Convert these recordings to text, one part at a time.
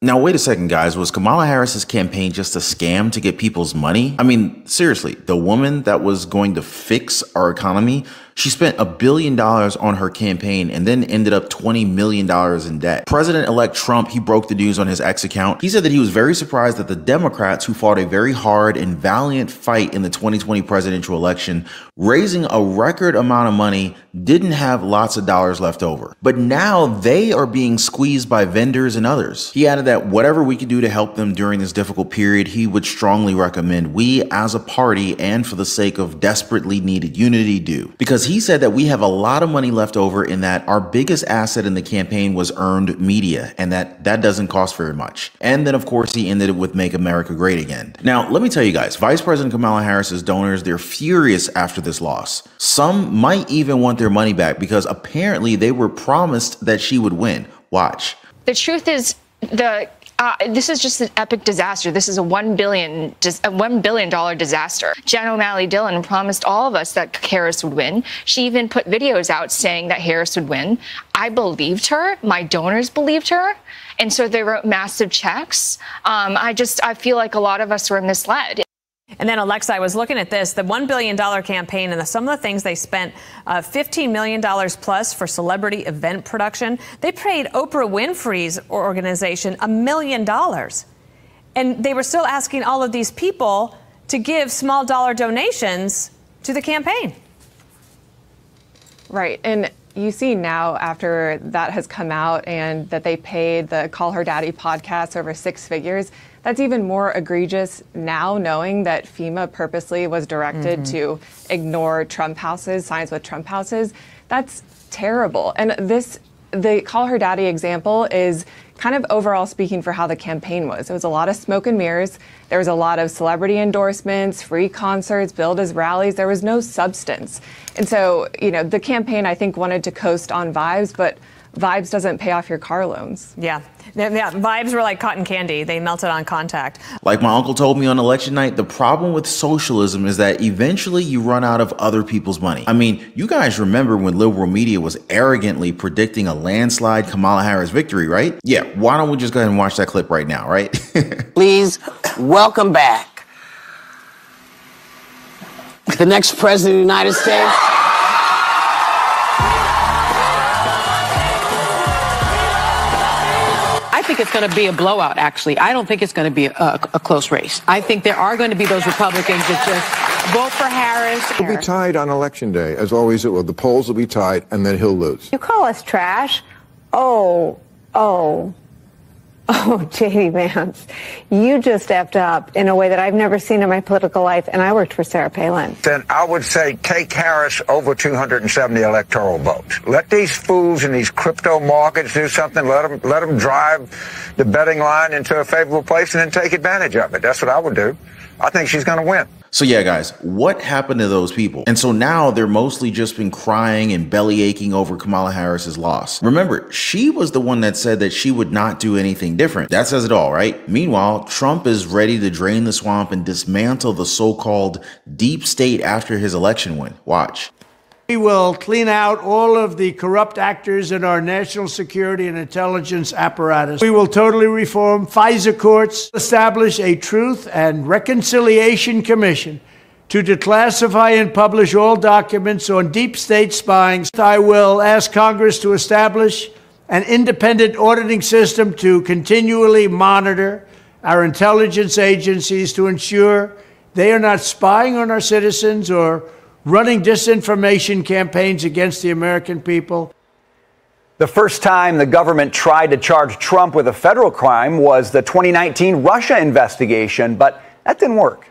Now, wait a second, guys. Was Kamala Harris's campaign just a scam to get people's money? I mean, seriously, the woman that was going to fix our economy, she spent $1 billion on her campaign and then ended up $20 million in debt. President-elect Trump, he broke the news on his X account. He said that he was very surprised that the Democrats, who fought a very hard and valiant fight in the 2020 presidential election, raising a record amount of money, didn't have lots of dollars left over. But now they are being squeezed by vendors and others. He added that whatever we could do to help them during this difficult period, he would strongly recommend we as a party and for the sake of desperately needed unity do. Because he said that we have a lot of money left over and that our biggest asset in the campaign was earned media and that doesn't cost very much. And then of course he ended it with Make America Great Again. Now, let me tell you guys, Vice President Kamala Harris's donors, they're furious after this loss. Some might even want their money back because apparently they were promised that she would win. Watch. The truth is, this is just an epic disaster. This is a $1 billion disaster. Jen O'Malley Dillon promised all of us that Harris would win. She even put videos out saying that Harris would win. I believed her. My donors believed her. And so they wrote massive checks. I feel like a lot of us were misled. And then, Alexa, I was looking at this, the $1 billion campaign and some of the things they spent, $15 million plus for celebrity event production. They paid Oprah Winfrey's organization $1 million. And they were still asking all of these people to give small dollar donations to the campaign. Right. And you see now, after that has come out and that they paid the Call Her Daddy podcast over 6 figures, that's even more egregious now, knowing that FEMA purposely was directed to ignore Trump houses, signs with Trump houses. That's terrible. And the Call Her Daddy example is kind of overall speaking for how the campaign was. It was a lot of smoke and mirrors. There was a lot of celebrity endorsements, free concerts, billed as rallies. There was no substance. And so, the campaign, I think, wanted to coast on vibes, but vibes doesn't pay off your car loans. Yeah, vibes were like cotton candy. They melted on contact. Like my uncle told me on election night, the problem with socialism is that eventually you run out of other people's money. I mean, you guys remember when liberal media was arrogantly predicting a landslide Kamala Harris victory, right? Yeah, why don't we just go ahead and watch that clip right now, right? Please welcome back the next president of the United States. I think it's going to be a blowout, actually. I don't think it's going to be a close race. I think there are going to be those Republicans that just vote for Harris. It'll be tied on Election Day, as always it will. The polls will be tied, and then he'll lose. You call us trash? J.D. Vance, you just effed up in a way that I've never seen in my political life, and I worked for Sarah Palin. Then I would say take Harris over 270 electoral votes. Let these fools in these crypto markets do something. Let them drive the betting line into a favorable place and then take advantage of it. That's what I would do. I think she's going to win. So yeah, guys, what happened to those people? And so now they're mostly just been crying and belly aching over Kamala Harris's loss. Remember, she was the one that said that she would not do anything different. That says it all, right? Meanwhile, Trump is ready to drain the swamp and dismantle the so-called deep state after his election win. Watch. We will clean out all of the corrupt actors in our national security and intelligence apparatus. We will totally reform FISA courts, establish a Truth and Reconciliation Commission to declassify and publish all documents on deep state spying. I will ask Congress to establish an independent auditing system to continually monitor our intelligence agencies to ensure they are not spying on our citizens or running disinformation campaigns against the American people. The first time the government tried to charge Trump with a federal crime was the 2019 Russia investigation, but that didn't work.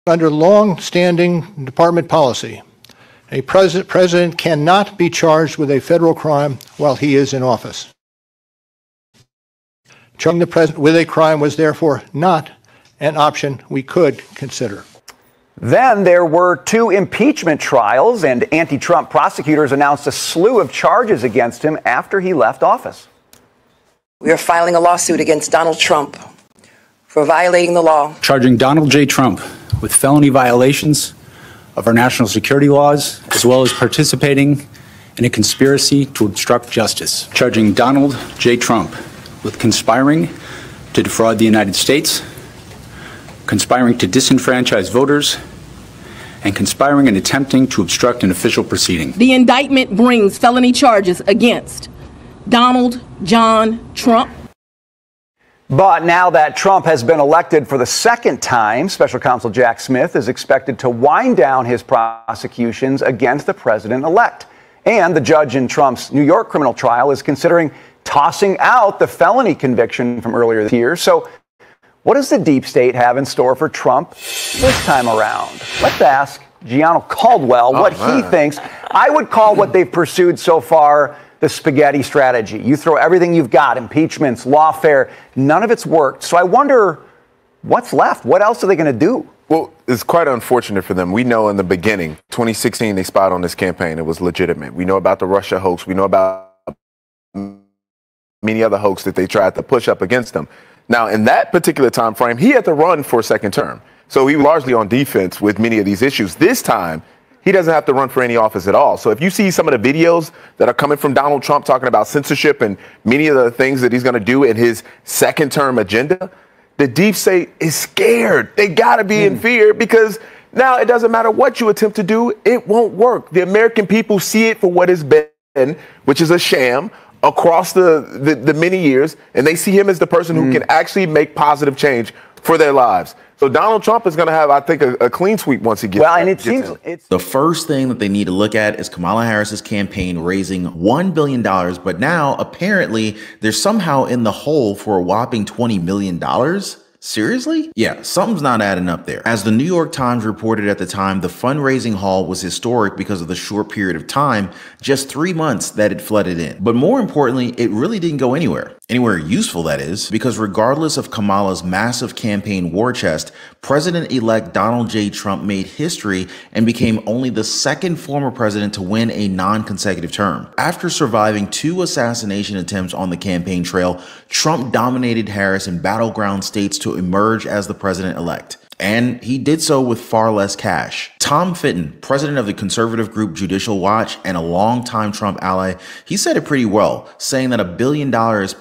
Under long-standing department policy, a president cannot be charged with a federal crime while he is in office. Charging the president with a crime was therefore not an option we could consider. Then there were 2 impeachment trials, and anti-Trump prosecutors announced a slew of charges against him after he left office. We are filing a lawsuit against Donald Trump for violating the law. Charging Donald J. Trump with felony violations of our national security laws, as well as participating in a conspiracy to obstruct justice. Charging Donald J. Trump with conspiring to defraud the United States, conspiring to disenfranchise voters, and conspiring and attempting to obstruct an official proceeding. The indictment brings felony charges against Donald John Trump. But now that Trump has been elected for the second time, Special Counsel Jack Smith is expected to wind down his prosecutions against the president-elect. And the judge in Trump's New York criminal trial is considering tossing out the felony conviction from earlier this year. So what does the deep state have in store for Trump this time around? Let's ask Gianno Caldwell what he thinks. I would call what they've pursued so far the spaghetti strategy. You throw everything you've got, impeachments, lawfare, none of it's worked. So I wonder what's left. What else are they going to do? Well, it's quite unfortunate for them. We know in the beginning, 2016, they spied on this campaign. It was legitimate. We know about the Russia hoax. We know about many other hoax that they tried to push up against them. Now, in that particular time frame, he had to run for a second term. So he was largely on defense with many of these issues. This time, he doesn't have to run for any office at all. So if you see some of the videos that are coming from Donald Trump talking about censorship and many of the things that he's going to do in his second term agenda, the deep state is scared. They got to be in fear because now it doesn't matter what you attempt to do. It won't work. The American people see it for what it's been, which is a sham across the many years. And they see him as the person who can actually make positive change for their lives. So Donald Trump is going to have, I think, a clean sweep once he gets well, and it seems it's the first thing that they need to look at is Kamala Harris's campaign raising $1 billion. But now apparently they're somehow in the hole for a whopping $20 million. Seriously? Yeah, something's not adding up there. As the New York Times reported at the time, the fundraising haul was historic because of the short period of time, just 3 months that it flooded in. But more importantly, it really didn't go anywhere useful, that is, because regardless of Kamala's massive campaign war chest, President-elect Donald J. Trump made history and became only the second former president to win a non-consecutive term. After surviving 2 assassination attempts on the campaign trail, Trump dominated Harris in battleground states to emerge as the president-elect. And he did so with far less cash. Tom Fitton, president of the conservative group Judicial Watch and a longtime Trump ally, he said it pretty well, saying that $1 billion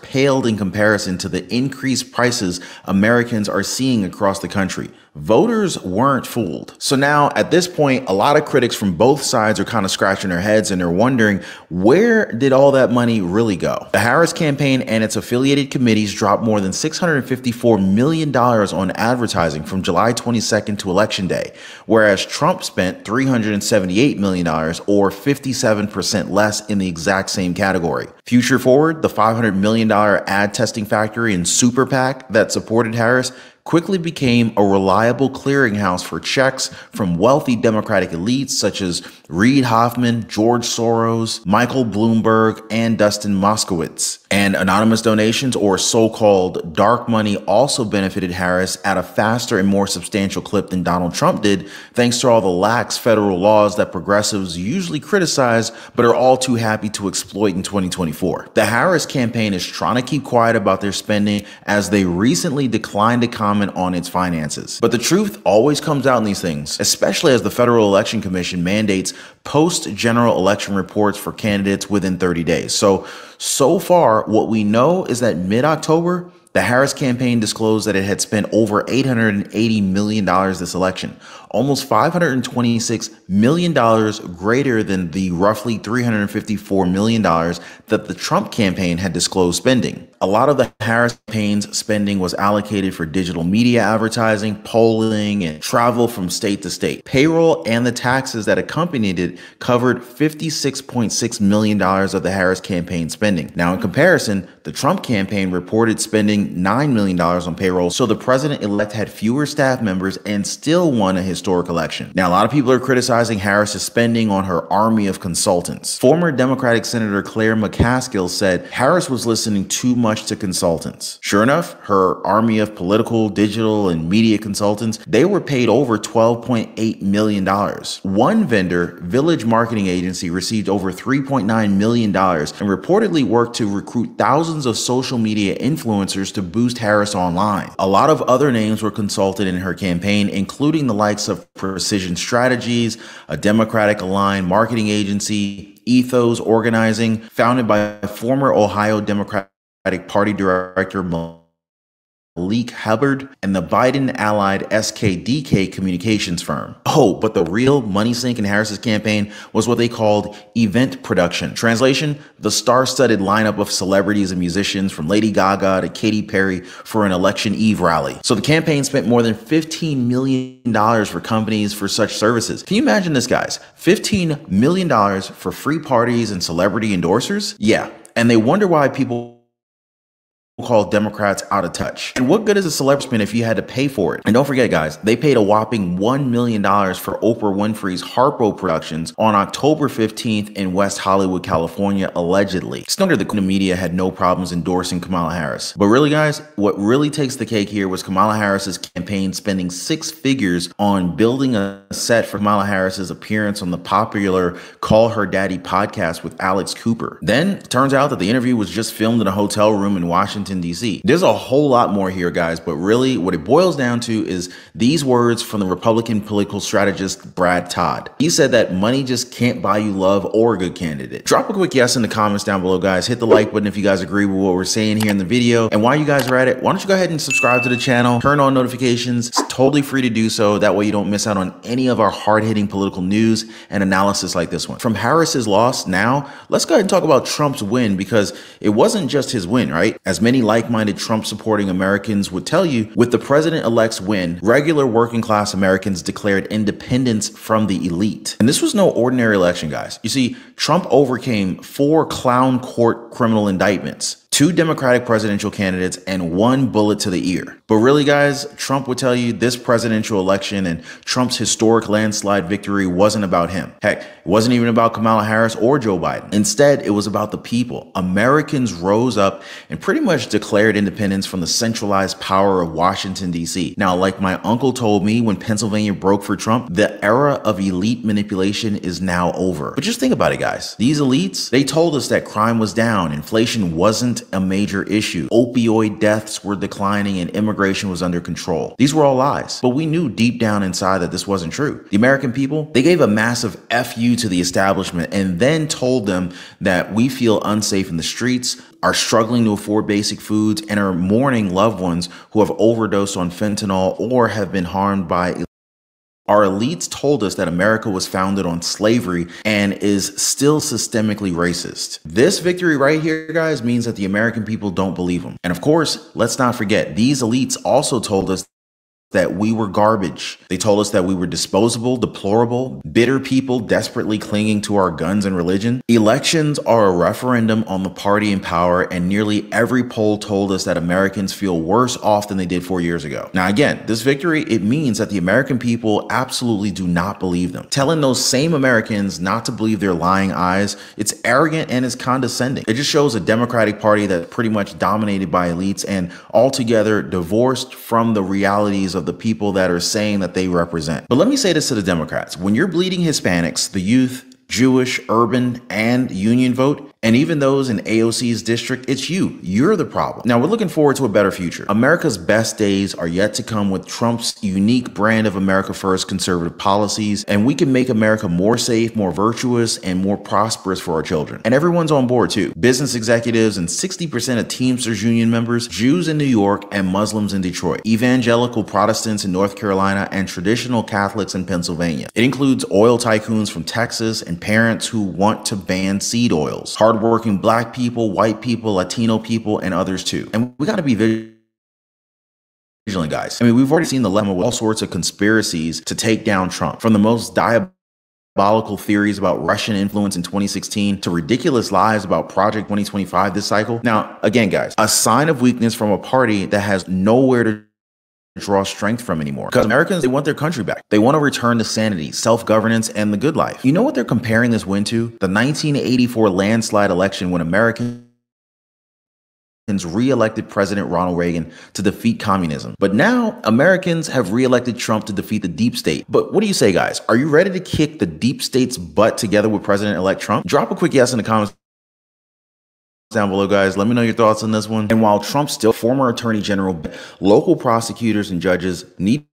paled in comparison to the increased prices Americans are seeing across the country. Voters weren't fooled. So now at this point, a lot of critics from both sides are kind of scratching their heads and they're wondering, where did all that money really go? The Harris campaign and its affiliated committees dropped more than $654 million on advertising from July 22nd to Election Day, whereas Trump spent $378 million or 57% less in the exact same category. Future forward, the $500 million ad testing factory and super PAC that supported Harris quickly became a reliable clearinghouse for checks from wealthy Democratic elites such as Reid Hoffman, George Soros, Michael Bloomberg, and Dustin Moskowitz. And anonymous donations, or so-called dark money, also benefited Harris at a faster and more substantial clip than Donald Trump did, thanks to all the lax federal laws that progressives usually criticize but are all too happy to exploit in 2024. The Harris campaign is trying to keep quiet about their spending as they recently declined to comment on its finances. But the truth always comes out in these things, especially as the Federal Election Commission mandates post-general election reports for candidates within 30 days. So far, what we know is that mid-October, the Harris campaign disclosed that it had spent over $880 million this election, almost $526 million greater than the roughly $354 million that the Trump campaign had disclosed spending. A lot of the Harris campaign's spending was allocated for digital media advertising, polling, and travel from state to state. Payroll and the taxes that accompanied it covered $56.6 million of the Harris campaign spending. Now, in comparison, the Trump campaign reported spending $9 million on payroll, so the president-elect had fewer staff members and still won a historic election. Now, a lot of people are criticizing Harris's spending on her army of consultants. Former Democratic Senator Claire McCaskill said Harris was listening too much to consultants. Sure enough, her army of political, digital, and media consultants, they were paid over $12.8 million. One vendor, Village Marketing Agency, received over $3.9 million and reportedly worked to recruit thousands of social media influencers to boost Harris online. A lot of other names were consulted in her campaign, including the likes of Precision Strategies, a Democratic-aligned marketing agency, Ethos Organizing, founded by former Ohio Democratic Party director Malik Hubbard, and the Biden-allied SKDK communications firm. Oh, but the real money sink in Harris's campaign was what they called event production. Translation, the star-studded lineup of celebrities and musicians from Lady Gaga to Katy Perry for an election eve rally. So the campaign spent more than $15 million for companies for such services. Can you imagine this, guys? $15 million for free parties and celebrity endorsers? Yeah, and they wonder why people call Democrats out of touch. And what good is a celebration if you had to pay for it? And don't forget, guys, they paid a whopping $1 million for Oprah Winfrey's Harpo Productions on October 15th in West Hollywood, California, allegedly. It's no wonder the media had no problems endorsing Kamala Harris. But really, guys, what really takes the cake here was Kamala Harris's campaign spending 6 figures on building a set for Kamala Harris's appearance on the popular Call Her Daddy podcast with Alex Cooper. Then it turns out that the interview was just filmed in a hotel room in Washington, D.C. There's a whole lot more here, guys, but really what it boils down to is these words from the Republican political strategist Brad Todd. He said that money just can't buy you love or a good candidate. Drop a quick yes in the comments down below, guys. Hit the like button if you guys agree with what we're saying here in the video. And while you guys are at it, why don't you go ahead and subscribe to the channel, turn on notifications. It's totally free to do so. That way you don't miss out on any of our hard-hitting political news and analysis like this one. From Harris's loss, now let's go ahead and talk about Trump's win, because it wasn't just his win, right? As many like-minded Trump-supporting Americans would tell you, with the president-elect's win, regular working-class Americans declared independence from the elite. And this was no ordinary election, guys. You see, Trump overcame 4 clown court criminal indictments, 2 Democratic presidential candidates, and 1 bullet to the ear. But really, guys, Trump would tell you this presidential election and Trump's historic landslide victory wasn't about him. Heck, it wasn't even about Kamala Harris or Joe Biden. Instead, it was about the people. Americans rose up and pretty much declared independence from the centralized power of Washington, D.C. Now, like my uncle told me when Pennsylvania broke for Trump, the era of elite manipulation is now over. But just think about it, guys. These elites, they told us that crime was down, inflation wasn't a major issue, opioid deaths were declining, and immigration was under control. These were all lies, but we knew deep down inside that this wasn't true. The American people, they gave a massive FU to the establishment and then told them that we feel unsafe in the streets, are struggling to afford basic foods, and are mourning loved ones who have overdosed on fentanyl or have been harmed by. Our elites told us that America was founded on slavery and is still systemically racist. This victory right here, guys, means that the American people don't believe them. And of course, let's not forget, these elites also told us that we were garbage. They told us that we were disposable, deplorable, bitter people desperately clinging to our guns and religion. Elections are a referendum on the party in power, and nearly every poll told us that Americans feel worse off than they did 4 years ago. Now again, this victory, it means that the American people absolutely do not believe them. Telling those same Americans not to believe their lying eyes, it's arrogant and it's condescending. It just shows a Democratic Party that's pretty much dominated by elites and altogether divorced from the realities of the people that are saying that they represent. But let me say this to the Democrats. When you're bleeding Hispanics, the youth, Jewish, urban, and union vote, and even those in AOC's district, it's you. You're the problem. Now, we're looking forward to a better future. America's best days are yet to come with Trump's unique brand of America First conservative policies, and we can make America more safe, more virtuous, and more prosperous for our children. And everyone's on board too. Business executives and 60% of Teamsters union members, Jews in New York, and Muslims in Detroit, evangelical Protestants in North Carolina, and traditional Catholics in Pennsylvania. It includes oil tycoons from Texas and parents who want to ban seed oils, hardworking Black people, white people, Latino people, and others too. And we got to be vigilant, guys. I mean, we've already seen the lemma with all sorts of conspiracies to take down Trump, from the most diabolical theories about Russian influence in 2016 to ridiculous lies about Project 2025 this cycle. Now, again, guys, a sign of weakness from a party that has nowhere to draw strength from anymore. Because Americans, they want their country back. They want to return to sanity, self-governance, and the good life. You know what they're comparing this win to? The 1984 landslide election when Americans re-elected President Ronald Reagan to defeat communism. But now Americans have re-elected Trump to defeat the deep state. But what do you say, guys? Are you ready to kick the deep state's butt together with President-elect Trump? Drop a quick yes in the comments down below, guys. Let me know your thoughts on this one. And while Trump's still former attorney general, local prosecutors and judges need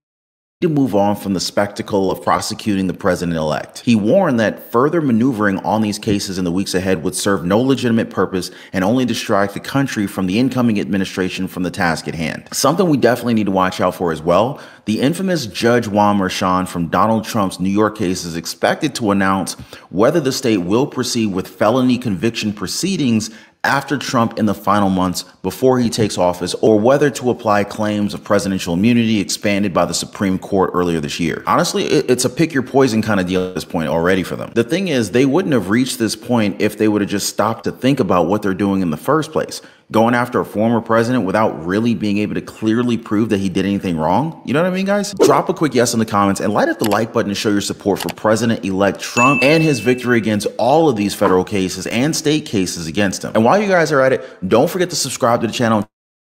to move on from the spectacle of prosecuting the president-elect. He warned that further maneuvering on these cases in the weeks ahead would serve no legitimate purpose and only distract the country from the incoming administration from the task at hand. Something we definitely need to watch out for as well. The infamous Judge Juan Merchan from Donald Trump's New York case is expected to announce whether the state will proceed with felony conviction proceedings after Trump in the final months before he takes office, or whether to apply claims of presidential immunity expanded by the Supreme Court earlier this year. Honestly, it's a pick your poison kind of deal at this point already for them. The thing is, they wouldn't have reached this point if they would have just stopped to think about what they're doing in the first place. Going after a former president without really being able to clearly prove that he did anything wrong. You know what I mean, guys? Drop a quick yes in the comments and light up the like button to show your support for President-elect Trump and his victory against all of these federal cases and state cases against him. And while you guys are at it, don't forget to subscribe to the channel.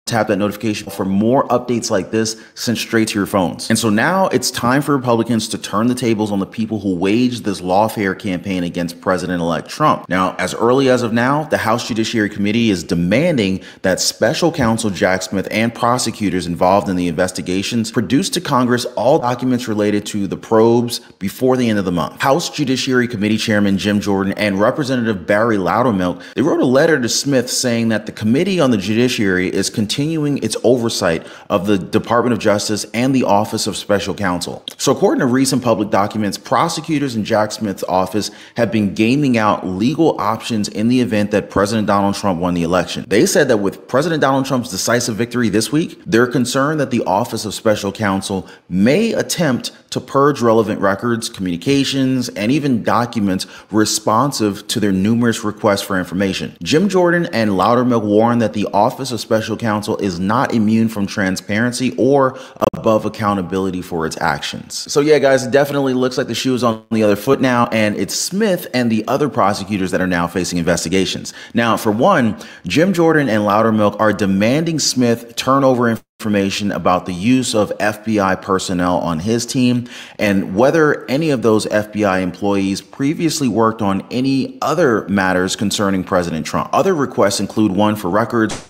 Tap that notification for more updates like this sent straight to your phones. And so now it's time for Republicans to turn the tables on the people who waged this lawfare campaign against President-elect Trump. Now, as early as of now, the House Judiciary Committee is demanding that special counsel Jack Smith and prosecutors involved in the investigations produce to Congress all documents related to the probes before the end of the month. House Judiciary Committee Chairman Jim Jordan and Representative Barry Loudermilk, they wrote a letter to Smith saying that the Committee on the Judiciary is continuing its oversight of the Department of Justice and the Office of Special Counsel. So according to recent public documents, prosecutors in Jack Smith's office have been gaming out legal options in the event that President Donald Trump won the election. They said that with President Donald Trump's decisive victory this week, they're concerned that the Office of Special Counsel may attempt to purge relevant records, communications, and even documents responsive to their numerous requests for information. Jim Jordan and Loudermilk warned that the Office of Special Counsel is not immune from transparency or above accountability for its actions. So yeah, guys, it definitely looks like the shoe is on the other foot now, and it's Smith and the other prosecutors that are now facing investigations. Now, for one, Jim Jordan and Loudermilk are demanding Smith turn over information about the use of FBI personnel on his team and whether any of those FBI employees previously worked on any other matters concerning President Trump. Other requests include one for records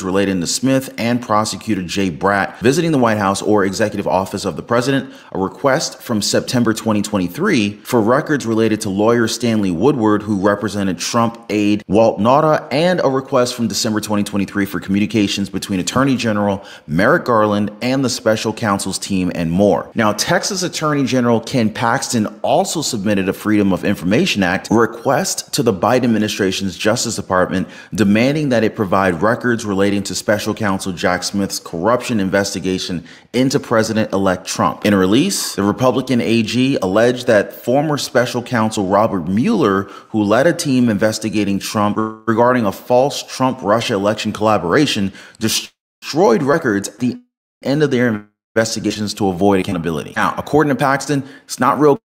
relating to Smith and prosecutor Jay Bratt visiting the White House or executive office of the president, a request from September 2023 for records related to lawyer Stanley Woodward, who represented Trump aide Walt Nauta, and a request from December 2023 for communications between Attorney General Merrick Garland and the special counsel's team, and more. Now, Texas Attorney General Ken Paxton also submitted a Freedom of Information Act request to the Biden administration's Justice Department demanding that it provide records related to special counsel Jack Smith's corruption investigation into President-elect Trump. In a release, the Republican AG alleged that former special counsel Robert Mueller, who led a team investigating Trump regarding a false Trump-Russia election collaboration, destroyed records at the end of their investigations to avoid accountability. Now, according to Paxton, it's not real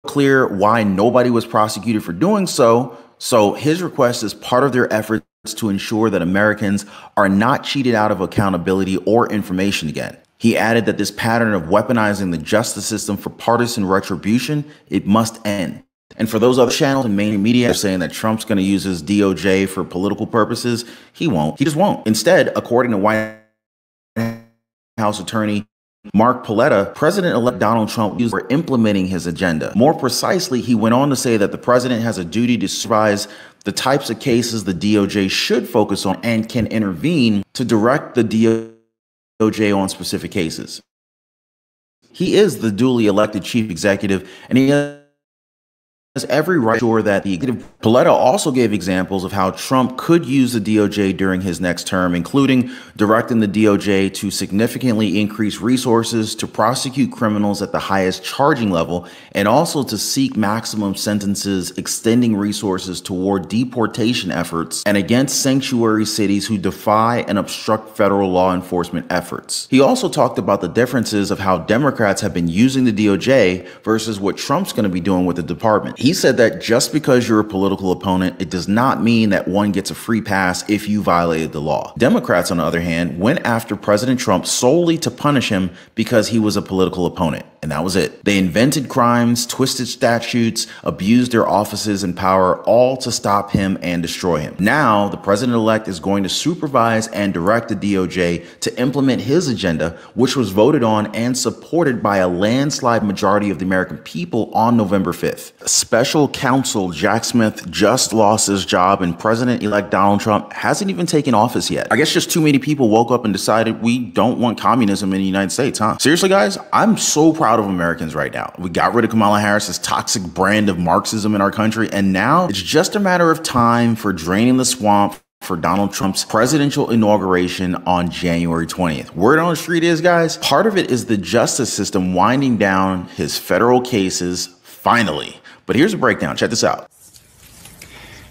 clear why nobody was prosecuted for doing so, so his request is part of their efforts to ensure that Americans are not cheated out of accountability or information again. He added that this pattern of weaponizing the justice system for partisan retribution, it must end. And for those other channels and main media saying that Trump's going to use his DOJ for political purposes, he won't. He just won't. Instead, according to White House attorney Mark Paletta, President-elect Donald Trump used for implementing his agenda. More precisely, he went on to say that the president has a duty to supervise the types of cases the DOJ should focus on and can intervene to direct the DOJ on specific cases. He is the duly elected chief executive, and he has every right to ensure that the executive. Paletta also gave examples of how Trump could use the DOJ during his next term, including directing the DOJ to significantly increase resources to prosecute criminals at the highest charging level, and also to seek maximum sentences, extending resources toward deportation efforts and against sanctuary cities who defy and obstruct federal law enforcement efforts. He also talked about the differences of how Democrats have been using the DOJ versus what Trump's going to be doing with the department. He said that just because you're a political opponent, it does not mean that one gets a free pass if you violated the law. Democrats, on the other hand, went after President Trump solely to punish him because he was a political opponent. And that was it. They invented crimes, twisted statutes, abused their offices and power, all to stop him and destroy him. Now, the president-elect is going to supervise and direct the DOJ to implement his agenda, which was voted on and supported by a landslide majority of the American people on November 5th. Special counsel Jack Smith just lost his job, and President-elect Donald Trump hasn't even taken office yet. I guess just too many people woke up and decided we don't want communism in the United States, huh? Seriously, guys, I'm so proud of Americans right now. We got rid of Kamala Harris's toxic brand of Marxism in our country, and now it's just a matter of time for draining the swamp for Donald Trump's presidential inauguration on January 20th. Word on the street is, guys, part of it is the justice system winding down his federal cases finally. But here's a breakdown. Check this out.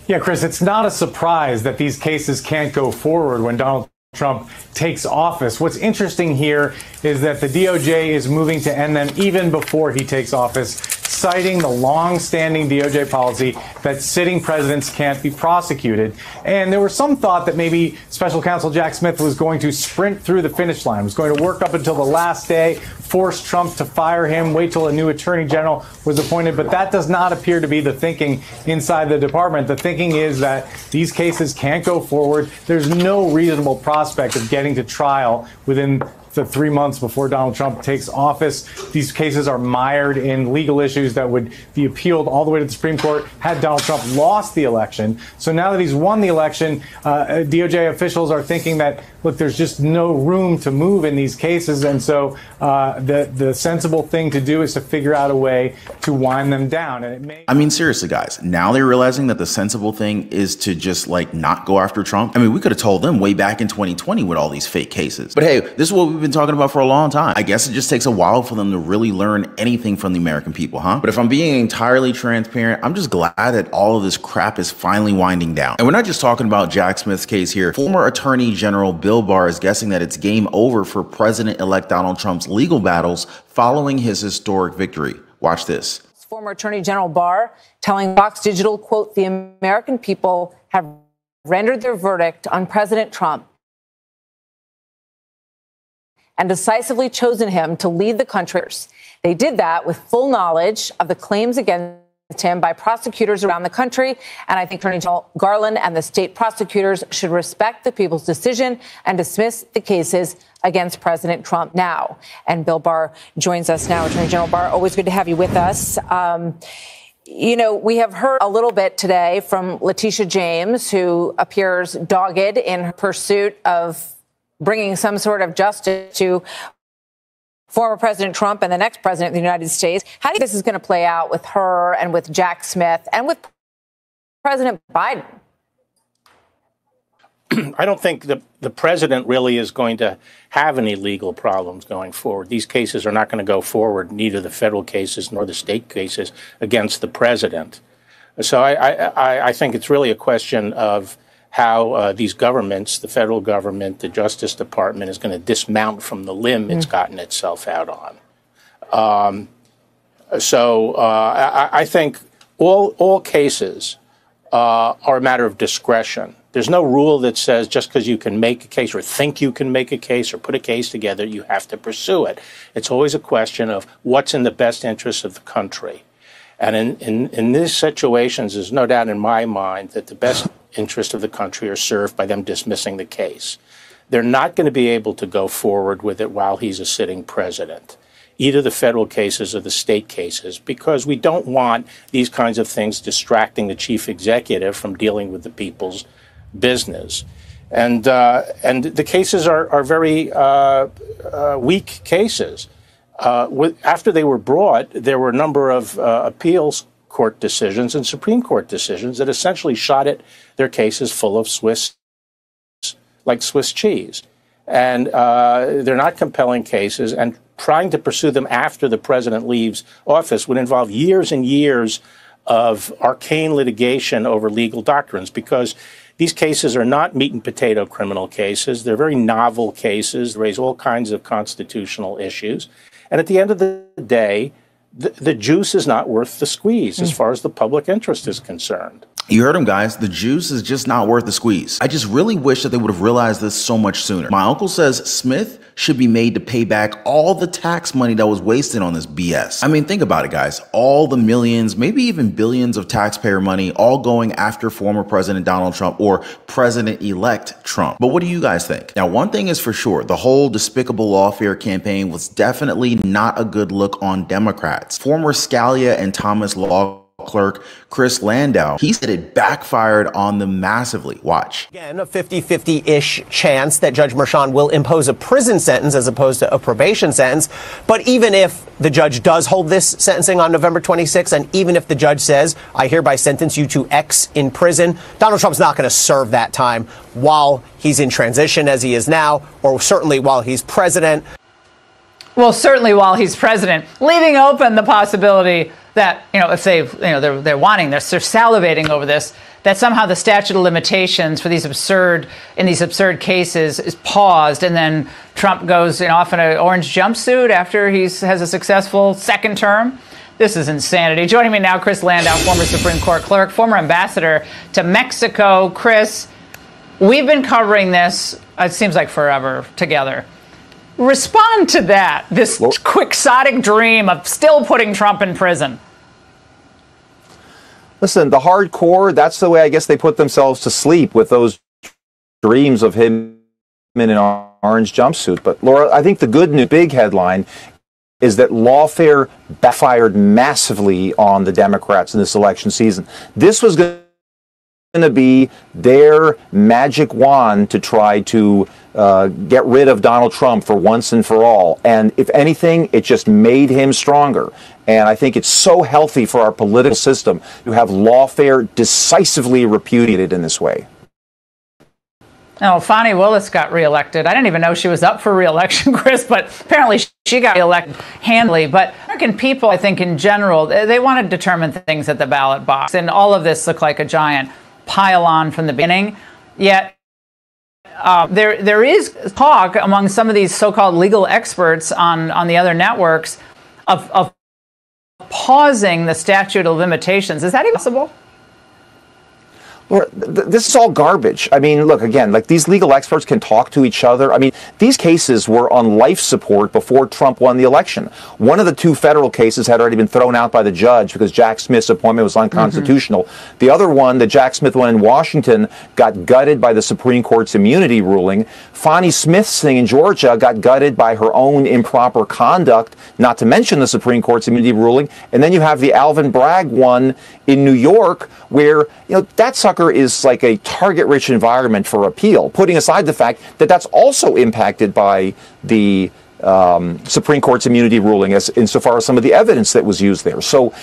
Yeah, Chris, it's not a surprise that these cases can't go forward when Donald Trump takes office. What's interesting here is that the DOJ is moving to end them even before he takes office, citing the long-standing DOJ policy that sitting presidents can't be prosecuted. And there was some thought that maybe Special Counsel Jack Smith was going to sprint through the finish line, was going to work up until the last day, force Trump to fire him, wait till a new attorney general was appointed. But that does not appear to be the thinking inside the department. The thinking is that these cases can't go forward. There's no reasonable prospect of getting to trial within the 3 months before Donald Trump takes office. These cases are mired in legal issues that would be appealed all the way to the Supreme Court had Donald Trump lost the election. So now that he's won the election, DOJ officials are thinking that, look, there's just no room to move in these cases. And so the sensible thing to do is to figure out a way to wind them down. And it may— I mean, seriously, guys, now they're realizing that the sensible thing is to just like not go after Trump. I mean, we could have told them way back in 2020 with all these fake cases. But hey, this is what we've been talking about for a long time. I guess it just takes a while for them to really learn anything from the American people, huh? But if I'm being entirely transparent, I'm just glad that all of this crap is finally winding down. And we're not just talking about Jack Smith's case here. Former Attorney General Bill Barr is guessing that it's game over for President-elect Donald Trump's legal battles following his historic victory. Watch this. Former Attorney General Barr telling Fox Digital, quote, "The American people have rendered their verdict on President Trump and decisively chosen him to lead the country. They did that with full knowledge of the claims against him by prosecutors around the country. And I think Attorney General Garland and the state prosecutors should respect the people's decision and dismiss the cases against President Trump now." And Bill Barr joins us now. Attorney General Barr, always good to have you with us. You know, we have heard a little bit today from Letitia James, who appears dogged in her pursuit of bringing some sort of justice to former President Trump and the next president of the United States. How do you think this is going to play out with her and with Jack Smith and with President Biden? I don't think the president really is going to have any legal problems going forward. These cases are not going to go forward, neither the federal cases nor the state cases against the president. So I think it's really a question of how these governments, the federal government, the Justice Department, is going to dismount from the limb it's gotten itself out on. I think all cases are a matter of discretion. There's no rule that says just because you can make a case or think you can make a case or put a case together, you have to pursue it. It's always a question of what's in the best interest of the country. And in these situations, there's no doubt in my mind that the best interest of the country are served by them dismissing the case. They're not going to be able to go forward with it while he's a sitting president, either the federal cases or the state cases, because we don't want these kinds of things distracting the chief executive from dealing with the people's business. And the cases are very weak cases. After they were brought, there were a number of appeals court decisions and Supreme Court decisions that essentially shot at their cases full of Swiss cheese. And they're not compelling cases, and trying to pursue them after the president leaves office would involve years and years of arcane litigation over legal doctrines, because these cases are not meat and potato criminal cases. They're very novel cases, raise all kinds of constitutional issues. And at the end of the day, the juice is not worth the squeeze as far as the public interest is concerned. You heard him, guys. The juice is just not worth the squeeze. I just really wish that they would have realized this so much sooner. My uncle says Smith should be made to pay back all the tax money that was wasted on this BS. I mean, think about it, guys. All the millions, maybe even billions of taxpayer money, all going after former President Donald Trump or President-elect Trump. But what do you guys think? Now, one thing is for sure, the whole despicable lawfare campaign was definitely not a good look on Democrats. Former Scalia and Thomas Law clerk Chris Landau, he said it backfired on them massively. Watch. Again, a 50-50-ish chance that Judge Merchan will impose a prison sentence as opposed to a probation sentence. But even if the judge does hold this sentencing on November 26th, and even if the judge says, I hereby sentence you to X in prison, Donald Trump's not going to serve that time while he's in transition as he is now, or certainly while he's president. Well, certainly while he's president, leaving open the possibility that, if they're salivating over this, that somehow the statute of limitations for these absurd cases is paused, and then Trump goes off in an orange jumpsuit after he has a successful second term. This is insanity. Joining me now, Chris Landau, former Supreme Court clerk, former ambassador to Mexico. Chris, we've been covering this, it seems like forever, together. Respond to that, this quixotic dream of still putting Trump in prison. Listen, the hardcore, that's the way I guess they put themselves to sleep, with those dreams of him in an orange jumpsuit. But Laura, I think the good news, big headline, is that lawfare backfired massively on the Democrats in this election season. This was going to be their magic wand to try to get rid of Donald Trump for once and for all. And if anything, it just made him stronger. And I think it's so healthy for our political system to have lawfare decisively repudiated in this way. Oh, Fani Willis got reelected. I didn't even know she was up for reelection, Chris, but apparently she got reelected handily. But American people, I think in general, they want to determine things at the ballot box. And all of this looked like a giant pile-on from the beginning. Yet there is talk among some of these so-called legal experts on the other networks of pausing the statute of limitations. Is that even possible? Well, this is all garbage. I mean, look, again, like, these legal experts can talk to each other. I mean, these cases were on life support before Trump won the election. One of the two federal cases had already been thrown out by the judge because Jack Smith's appointment was unconstitutional. The other one, that Jack Smith won in Washington, got gutted by the Supreme Court's immunity ruling. Fani Smith's thing in Georgia got gutted by her own improper conduct, not to mention the Supreme Court's immunity ruling. And then you have the Alvin Bragg one in New York, where, that sucker is like a target-rich environment for appeal, putting aside the fact that that's also impacted by the Supreme Court's immunity ruling insofar as some of the evidence that was used there. So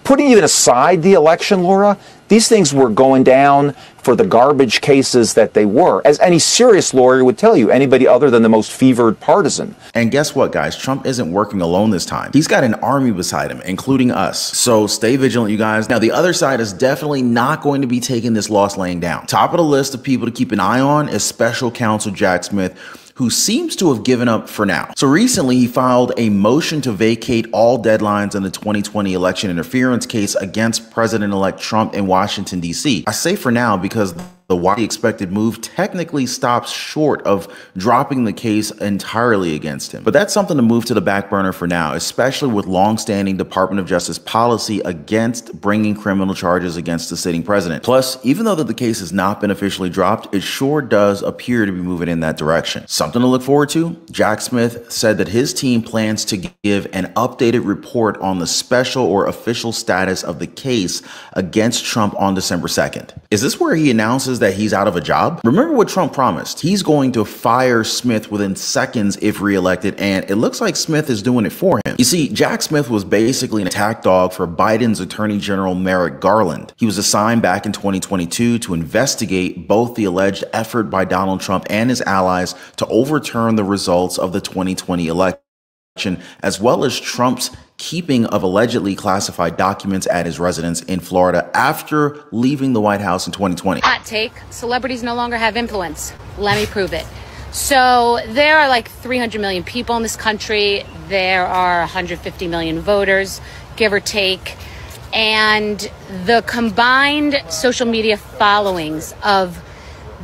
putting even aside the election, Laura, these things were going down for the garbage cases that they were, as any serious lawyer would tell you, anybody other than the most fevered partisan. And guess what, guys? Trump isn't working alone this time. He's got an army beside him, including us. So stay vigilant, you guys. Now, the other side is definitely not going to be taking this loss laying down. Top of the list of people to keep an eye on is special counsel Jack Smith, who seems to have given up for now. So recently, he filed a motion to vacate all deadlines in the 2020 election interference case against President-elect Trump in Washington, D.C. I say for now because the widely expected move technically stops short of dropping the case entirely against him. But that's something to move to the back burner for now, especially with longstanding Department of Justice policy against bringing criminal charges against the sitting president. Plus, even though the case has not been officially dropped, it sure does appear to be moving in that direction. Something to look forward to. Jack Smith said that his team plans to give an updated report on the special or official status of the case against Trump on December 2nd. Is this where he announces that he's out of a job? Remember what Trump promised. He's going to fire Smith within seconds if reelected, and it looks like Smith is doing it for him. You see, Jack Smith was basically an attack dog for Biden's Attorney General Merrick Garland. He was assigned back in 2022 to investigate both the alleged effort by Donald Trump and his allies to overturn the results of the 2020 election, as well as Trump's keeping of allegedly classified documents at his residence in Florida after leaving the White House in 2020. Hot take, celebrities no longer have influence. Let me prove it. So there are like 300 million people in this country. There are 150 million voters, give or take. And the combined social media followings of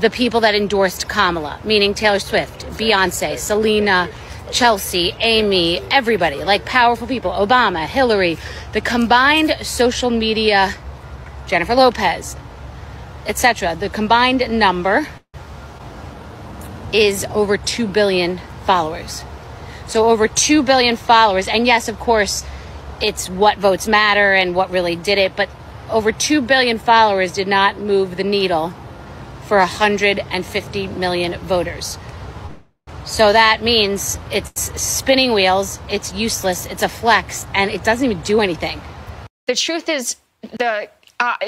the people that endorsed Kamala, meaning Taylor Swift, Beyonce, Selena, Chelsea, Amy, everybody, like powerful people, Obama, Hillary, the combined social media, Jennifer Lopez, etc., the combined number is over 2 billion followers. So over 2 billion followers. And yes, of course, it's what votes matter and what really did it. But over 2 billion followers did not move the needle for 150 million voters. So that means it's spinning wheels, it's useless, it's a flex, and it doesn't even do anything. The truth is,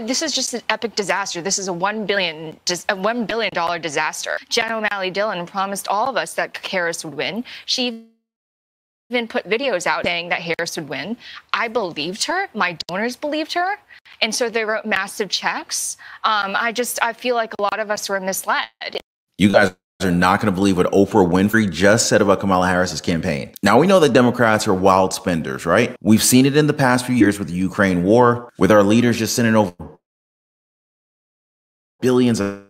this is just an epic disaster. This is a $1 billion disaster. Jen O'Malley Dillon promised all of us that Harris would win. She even put videos out saying that Harris would win. I believed her. My donors believed her. And so they wrote massive checks. I feel like a lot of us were misled. You guys are not going to believe what Oprah Winfrey just said about Kamala Harris's campaign. Now, we know that Democrats are wild spenders, right? We've seen it in the past few years with the Ukraine war, with our leaders just sending over billions of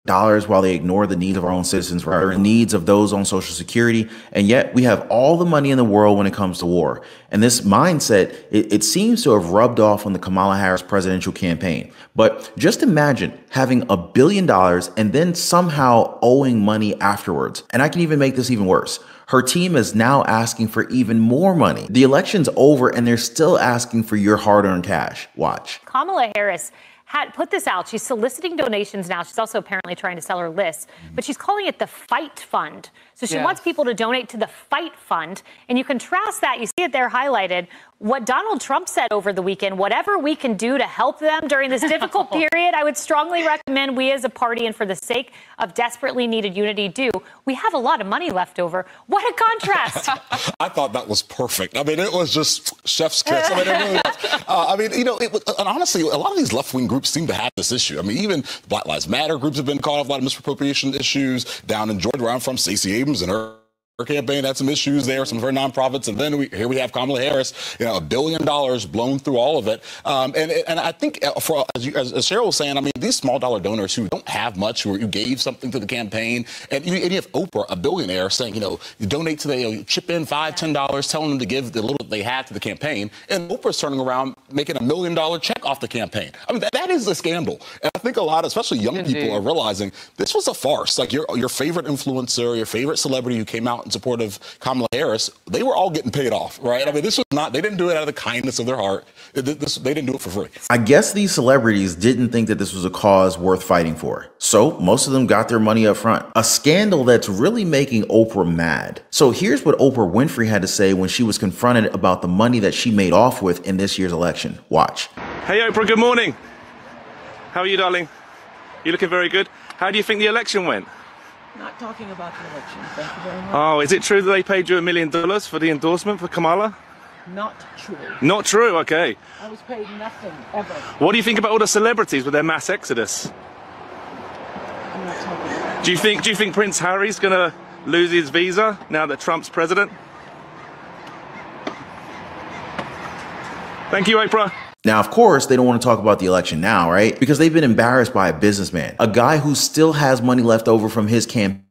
dollars while they ignore the needs of our own citizens, or the needs of those on Social Security. And yet we have all the money in the world when it comes to war. And this mindset, it seems to have rubbed off on the Kamala Harris presidential campaign. But just imagine having $1 billion and then somehow owing money afterwards. And I can even make this even worse. Her team is now asking for even more money. The election's over and they're still asking for your hard-earned cash. Watch. Kamala Harris had put this out. She's soliciting donations now. She's also apparently trying to sell her list, but she's calling it the Fight Fund. So she wants people to donate to the Fight Fund. And you contrast that, you see it there highlighted, what Donald Trump said over the weekend, whatever we can do to help them during this difficult period, I would strongly recommend we as a party, and for the sake of desperately needed unity, do. We have a lot of money left over. What a contrast. I thought that was perfect. I mean, it was just chef's kiss. I mean, it really was. And honestly, a lot of these left-wing groups seem to have this issue. I mean, even Black Lives Matter groups have been caught up in a lot of misappropriation issues. Down in Georgia, where I'm from, Stacey Abrams and her campaign had some issues there, some of her nonprofits, and then here we have Kamala Harris, $1 billion blown through all of it. And I think, as Cheryl was saying, I mean, these small dollar donors who don't have much, who gave something to the campaign, and you have Oprah, a billionaire, saying, you donate to the, chip in $5, $10, telling them to give the little they had to the campaign, and Oprah's turning around making $1 million check off the campaign. I mean, that is a scandal. And I think a lot, especially young people, are realizing this was a farce. Like your favorite influencer, your favorite celebrity who came out in support of Kamala Harris, they were all getting paid off, right? I mean, this was not, they didn't do it out of the kindness of their heart. They didn't do it for free. I guess these celebrities didn't think that this was a cause worth fighting for. So most of them got their money up front. A scandal that's really making Oprah mad. So here's what Oprah Winfrey had to say when she was confronted about the money that she made off with in this year's election. Watch. Hey Oprah, good morning. How are you, darling? You looking very good. How do you think the election went? Not talking about the election. Thank you very much. Oh, is it true that they paid you $1 million for the endorsement for Kamala? Not true. Not true, okay. I was paid nothing, ever. What do you think about all the celebrities with their mass exodus? I'm not talking about it. Do you think Prince Harry's gonna lose his visa now that Trump's president? Thank you, Oprah. Now, of course, they don't want to talk about the election now, right? Because they've been embarrassed by a businessman, a guy who still has money left over from his campaign.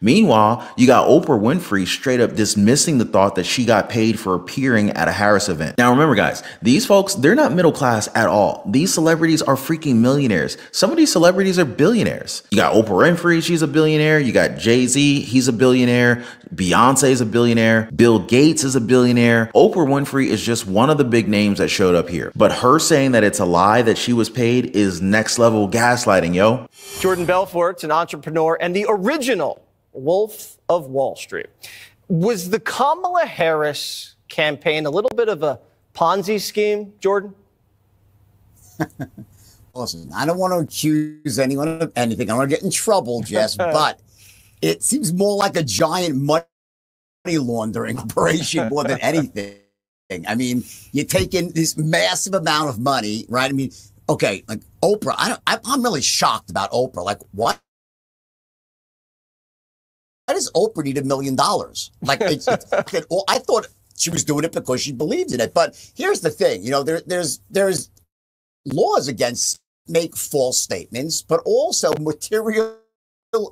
Meanwhile, you got Oprah Winfrey straight up dismissing the thought that she got paid for appearing at a Harris event. Now, remember, guys, these folks, they're not middle class at all. These celebrities are freaking millionaires. Some of these celebrities are billionaires. You got Oprah Winfrey, she's a billionaire. You got Jay-Z, he's a billionaire. Beyonce is a billionaire. Bill Gates is a billionaire. Oprah Winfrey is just one of the big names that showed up here. But her saying that it's a lie that she was paid is next level gaslighting, yo. Jordan Belfort's an entrepreneur and the original Wolf of Wall Street. Was the Kamala Harris campaign a little bit of a Ponzi scheme, Jordan? Listen, I don't want to accuse anyone of anything. I don't want to get in trouble, Jess, but it seems more like a giant money laundering operation more than anything. I mean, you take in this massive amount of money, right? I mean, okay, like Oprah, I'm really shocked about Oprah. Like, what? does Oprah need $1 million? Like, I thought she was doing it because she believed in it. But here's the thing, there's laws against make false statements, but also material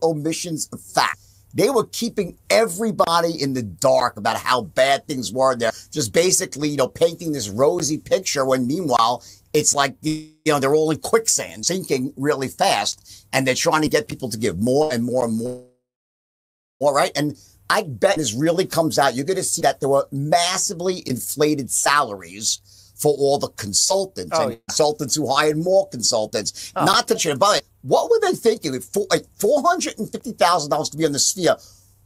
omissions of fact. They were keeping everybody in the dark about how bad things were. They're just basically, painting this rosy picture when meanwhile, it's like, they're all in quicksand, sinking really fast. And they're trying to get people to give more and more and more. All right. And I bet this really comes out. You're going to see that there were massively inflated salaries for all the consultants and consultants who hired more consultants. Not to change. By the way, what were they thinking? $450,000 to be on the Sphere.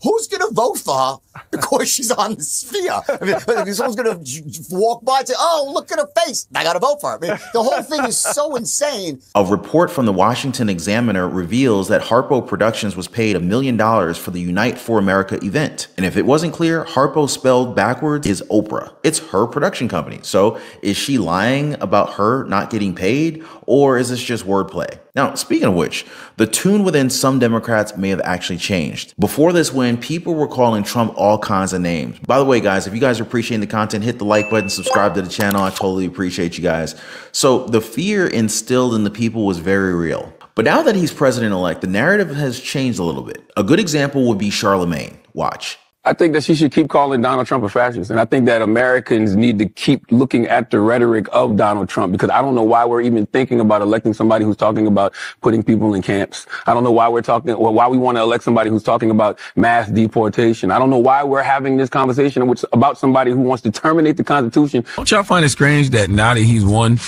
Who's going to vote for her because she's on the Sphere? I mean, someone's going to walk by and say, oh, look at her face. I got to vote for her. I mean, the whole thing is so insane. A report from the Washington Examiner reveals that Harpo Productions was paid $1 million for the Unite for America event. And if it wasn't clear, Harpo spelled backwards is Oprah. It's her production company. So is she lying about her not getting paid, or is this just wordplay? Now, speaking of which, the tune within some Democrats may have actually changed. Before this win, people were calling Trump all kinds of names. By the way, guys, if you guys are appreciating the content, hit the like button, subscribe to the channel. I totally appreciate you guys. So the fear instilled in the people was very real. But now that he's president-elect, the narrative has changed a little bit. A good example would be Charlemagne. Watch. I think that she should keep calling Donald Trump a fascist. And I think that Americans need to keep looking at the rhetoric of Donald Trump, because I don't know why we're even thinking about electing somebody who's talking about putting people in camps. I don't know why why we want to elect somebody who's talking about mass deportation. I don't know why we're having this conversation about somebody who wants to terminate the Constitution. Don't y'all find it strange that now that he's won,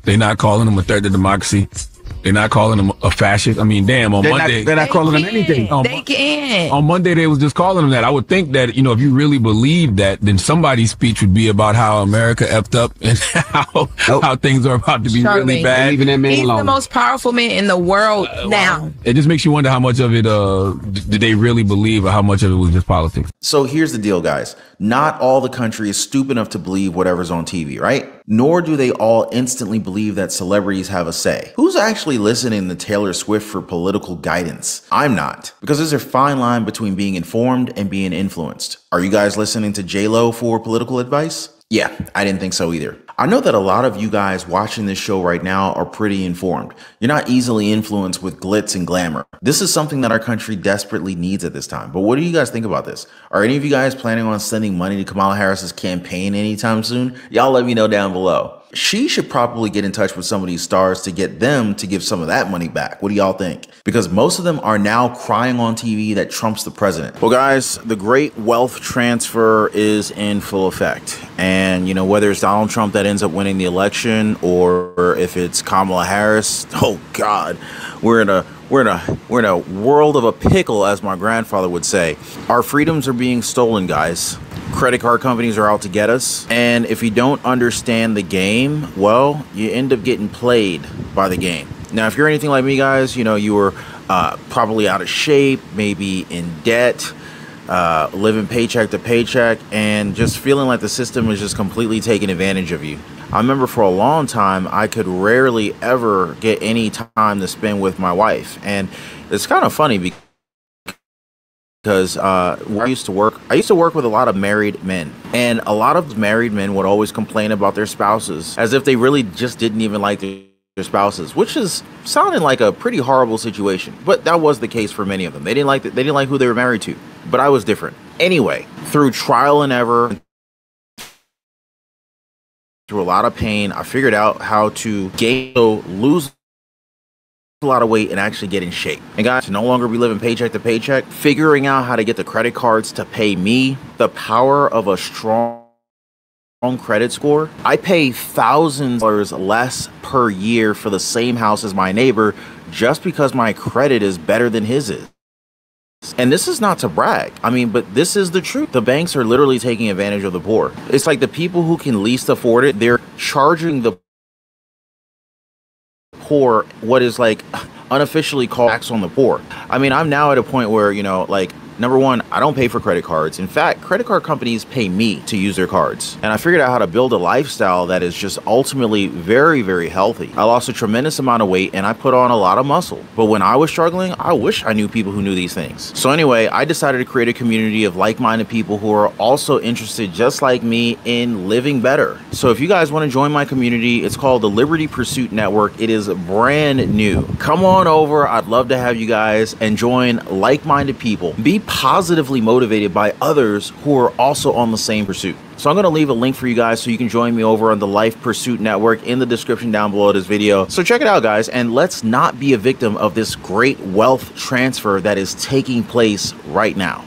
they're not calling him a threat to democracy? They're not calling him a fascist. I mean, damn, on Monday. They're not calling him anything. They can. On Monday, they was just calling him that. I would think that, if you really believe that, then somebody's speech would be about how America effed up and how things are about to be really bad. He's the most powerful man in the world now. It just makes you wonder how much of it did they really believe, or how much of it was just politics. So here's the deal, guys. Not all the country is stupid enough to believe whatever's on TV, right? Nor do they all instantly believe that celebrities have a say. Who's actually listening to Taylor Swift for political guidance? I'm not, because there's a fine line between being informed and being influenced. Are you guys listening to J-Lo for political advice? Yeah, I didn't think so either. I know that a lot of you guys watching this show right now are pretty informed. You're not easily influenced with glitz and glamour. This is something that our country desperately needs at this time. But what do you guys think about this? Are any of you guys planning on sending money to Kamala Harris's campaign anytime soon? Y'all let me know down below. She should probably get in touch with some of these stars to get them to give some of that money back. What do y'all think? Because most of them are now crying on TV that Trump's the president. Well, guys, the great wealth transfer is in full effect. And, whether it's Donald Trump that ends up winning the election, or if it's Kamala Harris, oh God, we're in a world of a pickle, as my grandfather would say. Our freedoms are being stolen, guys. Credit card companies are out to get us. And if you don't understand the game, well, you end up getting played by the game. Now, if you're anything like me, guys, you were probably out of shape, maybe in debt, living paycheck to paycheck, and just feeling like the system is just completely taking advantage of you. I remember for a long time, I could rarely ever get any time to spend with my wife. And it's kind of funny because where I used to work with a lot of married men, and a lot of married men would always complain about their spouses as if they really just didn't even like their spouses, which is sounding like a pretty horrible situation. But that was the case for many of them. They didn't like who they were married to. But I was different. Anyway, through trial and error, through a lot of pain, I figured out how to lose a lot of weight and actually get in shape. And guys, to no longer be living paycheck to paycheck, figuring out how to get the credit cards to pay me, the power of a strong credit score. I pay thousands less per year for the same house as my neighbor just because my credit is better than his is. And this is not to brag. I mean, but this is the truth. The banks are literally taking advantage of the poor. It's like the people who can least afford it, they're charging the what is like unofficially called tax on the poor. I mean, I'm now at a point where, Number one, I don't pay for credit cards. In fact, credit card companies pay me to use their cards. And I figured out how to build a lifestyle that is just ultimately very, very healthy. I lost a tremendous amount of weight and I put on a lot of muscle. But when I was struggling, I wish I knew people who knew these things. So anyway, I decided to create a community of like-minded people who are also interested, just like me, in living better. So if you guys want to join my community, it's called the Liberty Pursuit Network. It is brand new. Come on over. I'd love to have you guys and join like-minded people. Be positively motivated by others who are also on the same pursuit. So I'm going to leave a link for you guys so you can join me over on the Life Pursuit Network in the description down below this video. So check it out, guys, and let's not be a victim of this great wealth transfer that is taking place right now.